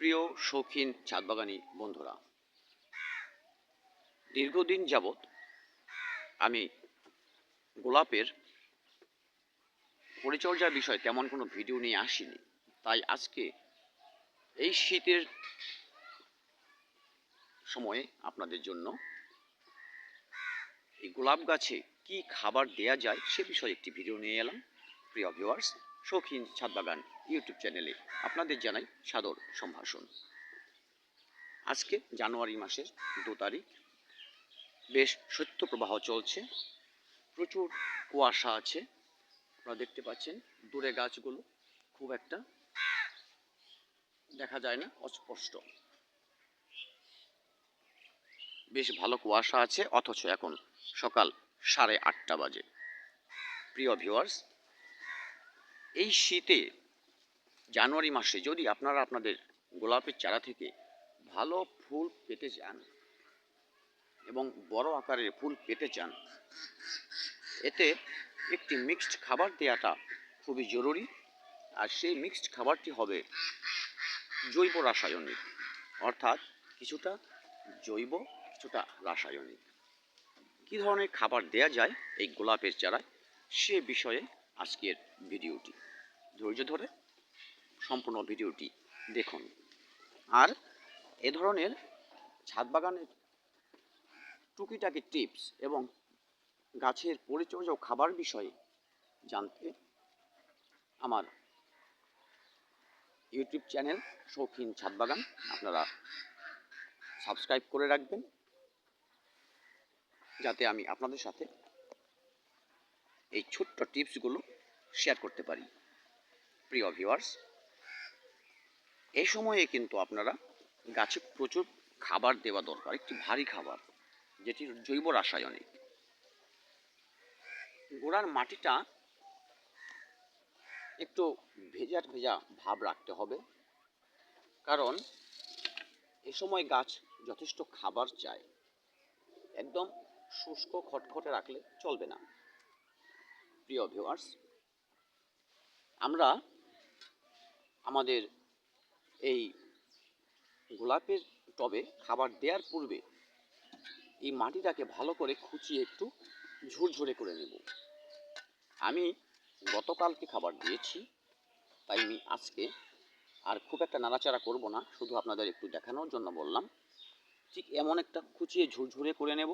প্রিয় শৌখিন ছাদবাগানি বন্ধুরা, দীর্ঘদিন যাবৎ আমি গোলাপের পরিচর্যার বিষয়ে তেমন কোনো ভিডিও নিয়ে আসিনি। তাই আজকে এই শীতের সময়ে আপনাদের জন্য এই গোলাপ গাছে কি খাবার দেয়া যায় সে বিষয়ে একটি ভিডিও নিয়ে এলাম। প্রিয় ভিউয়ার্স, শৌখিন ছাদবাগান ইউটিউব চ্যানেলে আপনাদের জানাই সাদর সম্ভাষণ। আজকে জানুয়ারি মাসের 2 তারিখ, বেশ শৈত্যপ্রবাহ চলছে, প্রচুর কুয়াশা আছে। আপনারা দেখতে পাচ্ছেন দূরে গাছগুলো খুব একটা দেখা যায় না, অস্পষ্ট। বেশ ভালো কুয়াশা আছে, অথচ এখন সকাল 8:30 বাজে। প্রিয় ভিউয়ার্স, এই শীতে জানুয়ারি মাসে যদি আপনারা আপনাদের গোলাপের চারা থেকে ভালো ফুল পেতে চান এবং বড় আকারের ফুল পেতে চান, এতে একটি মিক্সড খাবার দেওয়াটা খুবই জরুরি। আর সেই মিক্সড খাবারটি হবে জৈব রাসায়নিক, অর্থাৎ কিছুটা জৈব কিছুটা রাসায়নিক। কী ধরনের খাবার দেয়া যায় এই গোলাপের চারায় সে বিষয়ে আজকের ভিডিওটি, ধৈর্য ধরে সম্পূর্ণ ভিডিওটি দেখুন। আর এ ধরনের ছাদ বাগানের টুকিটাকি টিপস এবং গাছের পরিচর্যা ও খাবার বিষয়ে জানতে আমার ইউটিউব চ্যানেল শৌখিন ছাদ বাগান আপনারা সাবস্ক্রাইব করে রাখবেন, যাতে আমি আপনাদের সাথে এই ছোট্ট টিপসগুলো শেয়ার করতে পারি। প্রিয় ভিউয়ার্স, এই সময়ে কিন্তু আপনারা গাছে প্রচুর খাবার দেওয়া দরকার, একটি ভারী খাবার যেটি জৈব রাসায়নিক। গোড়ার মাটিটা একটু ভেজা ভেজা ভাব রাখতে হবে, কারণ এ সময় গাছ যথেষ্ট খাবার চায়। একদম শুষ্ক খটখটে রাখলে চলবে না। প্রিয় ভিউয়ার্স, আমরা আমাদের এই গোলাপের টবে খাবার দেওয়ার পূর্বে এই মাটিটাকে ভালো করে খুঁচিয়ে একটু ঝুরঝুরে করে নেব। আমি গতকালকে খাবার দিয়েছি, তাই আমি আজকে আর খুব একটা নাড়াচাড়া করব না, শুধু আপনাদের একটু দেখানোর জন্য বললাম। ঠিক এমন একটা খুঁচিয়ে ঝুরঝুরে করে নেব,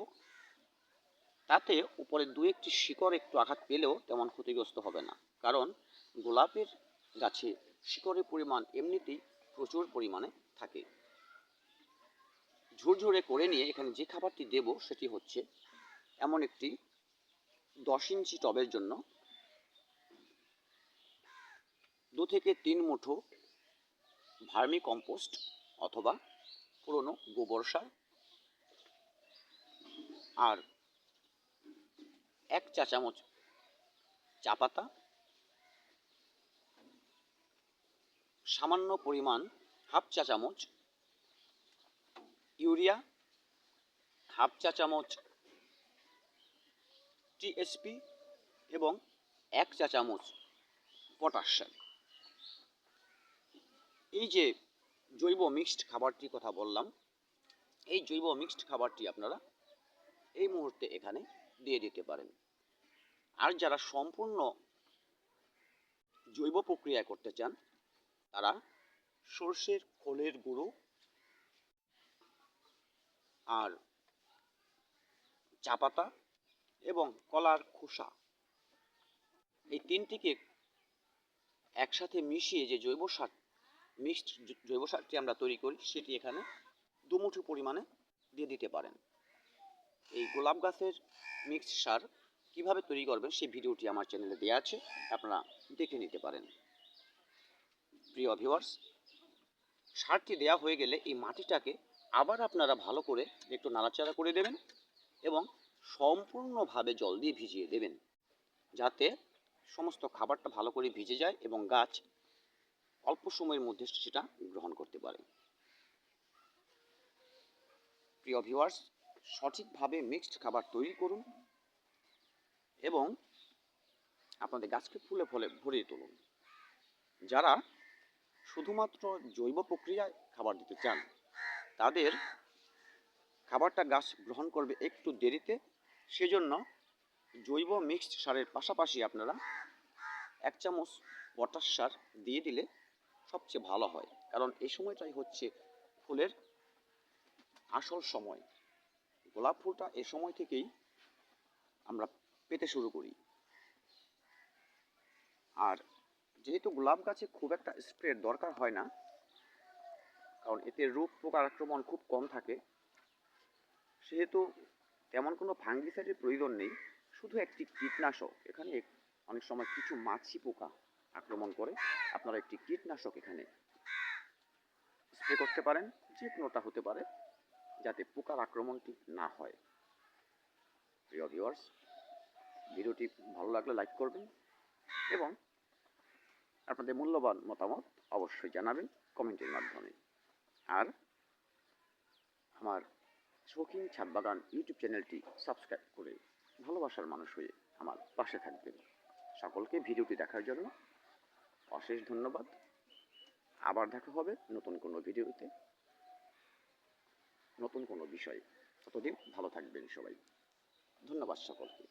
তাতে উপরে 2-1টি শিকড় একটু আঘাত পেলেও তেমন ক্ষতিগ্রস্ত হবে না, কারণ গোলাপের গাছে শিকড়ের পরিমাণ এমনিতেই প্রচুর পরিমাণে থাকে। ঝুরঝুরে করে নিয়ে এখানে যে খাবারটি দেব সেটি হচ্ছে এমন একটি 10 ইঞ্চি টবের জন্য 2 থেকে 3 মুঠো ভার্মি কম্পোস্ট অথবা পুরনো গোবর সার, আর 1 চা চামচ চা পাতা, সামান্য পরিমাণ 1/2 চা চামচ ইউরিয়া, 1/2 চা চামচ টিএসপি এবং 1 চা চামচ পটাশিয়াম। এই যে জৈব মিক্সড খাবারটির কথা বললাম, এই জৈব মিক্সড খাবারটি আপনারা এই মুহূর্তে এখানে দিয়ে দিতে পারেন। আর যারা সম্পূর্ণ জৈব প্রক্রিয়া করতে চান, তারা সর্ষের খোলের গুঁড়ো আর চা পাতা এবং কলার খোসা, এই 3টিকে একসাথে মিশিয়ে যে জৈব সার, মিক্সড জৈব সারটি আমরা তৈরি করি, সেটি এখানে 2 মুঠো পরিমাণে দিয়ে দিতে পারেন। এই গোলাপ গাছের মিক্সড সার কিভাবে তৈরি করবেন সেই ভিডিওটি আমার চ্যানেলে দেওয়া আছে, আপনারা দেখে নিতে পারেন। প্রিয় ভিউয়ার্স, সারটি দেওয়া হয়ে গেলে এই মাটিটাকে আবার আপনারা ভালো করে একটু নাড়াচাড়া করে দেবেন এবং সম্পূর্ণভাবে জল দিয়ে ভিজিয়ে দেবেন, যাতে সমস্ত খাবারটা ভালো করে ভিজে যায় এবং গাছ অল্প সময়ের মধ্যে সেটা গ্রহণ করতে পারে। প্রিয় ভিউয়ার্স, সঠিকভাবে মিক্সড খাবার তৈরি করুন এবং আপনাদের গাছকে ফুলে ফলে ভরিয়ে তুলুন। যারা শুধুমাত্র জৈব প্রক্রিয়ায় খাবার দিতে চান, তাদের খাবারটা গাছ গ্রহণ করবে একটু দেরিতে। সেজন্য জৈব মিক্সড সারের পাশাপাশি আপনারা 1 চামচ পটাশ সার দিয়ে দিলে সবচেয়ে ভালো হয়, কারণ এই সময়টাই হচ্ছে ফুলের আসল সময়। গোলাপ ফুলটা এই সময় থেকেই আমরা পেতে শুরু করি। আর যেহেতু গোলাপ গাছে খুব একটা স্প্রের দরকার হয় না, কারণ এতে রোগ পোকার আক্রমণ খুব কম থাকে, সেহেতু তেমন কোনো ফাঙ্গিসাইডের প্রয়োজন নেই। শুধু একটি কীটনাশক, এখানে অনেক সময় কিছু মাছি পোকা আক্রমণ করে, আপনারা একটি কীটনাশক এখানে স্প্রে করতে পারেন, যে কোনোটা হতে পারে, যাতে পোকার আক্রমণটি না হয়। প্রিয় ভিউয়ার্স, ভিডিওটি ভালো লাগলে লাইক করবেন এবং আপনাদের মূল্যবান মতামত অবশ্যই জানাবেন কমেন্টের মাধ্যমে। আর আমার শৌখিন ছাদ বাগান ইউটিউব চ্যানেলটি সাবস্ক্রাইব করে ভালোবাসার মানুষ হয়ে আমার পাশে থাকবেন। সকলকে ভিডিওটি দেখার জন্য অশেষ ধন্যবাদ। আবার দেখা হবে নতুন কোনো ভিডিওতে, নতুন কোনো বিষয়ে। ততদিন ভালো থাকবেন সবাই। ধন্যবাদ সকলকে।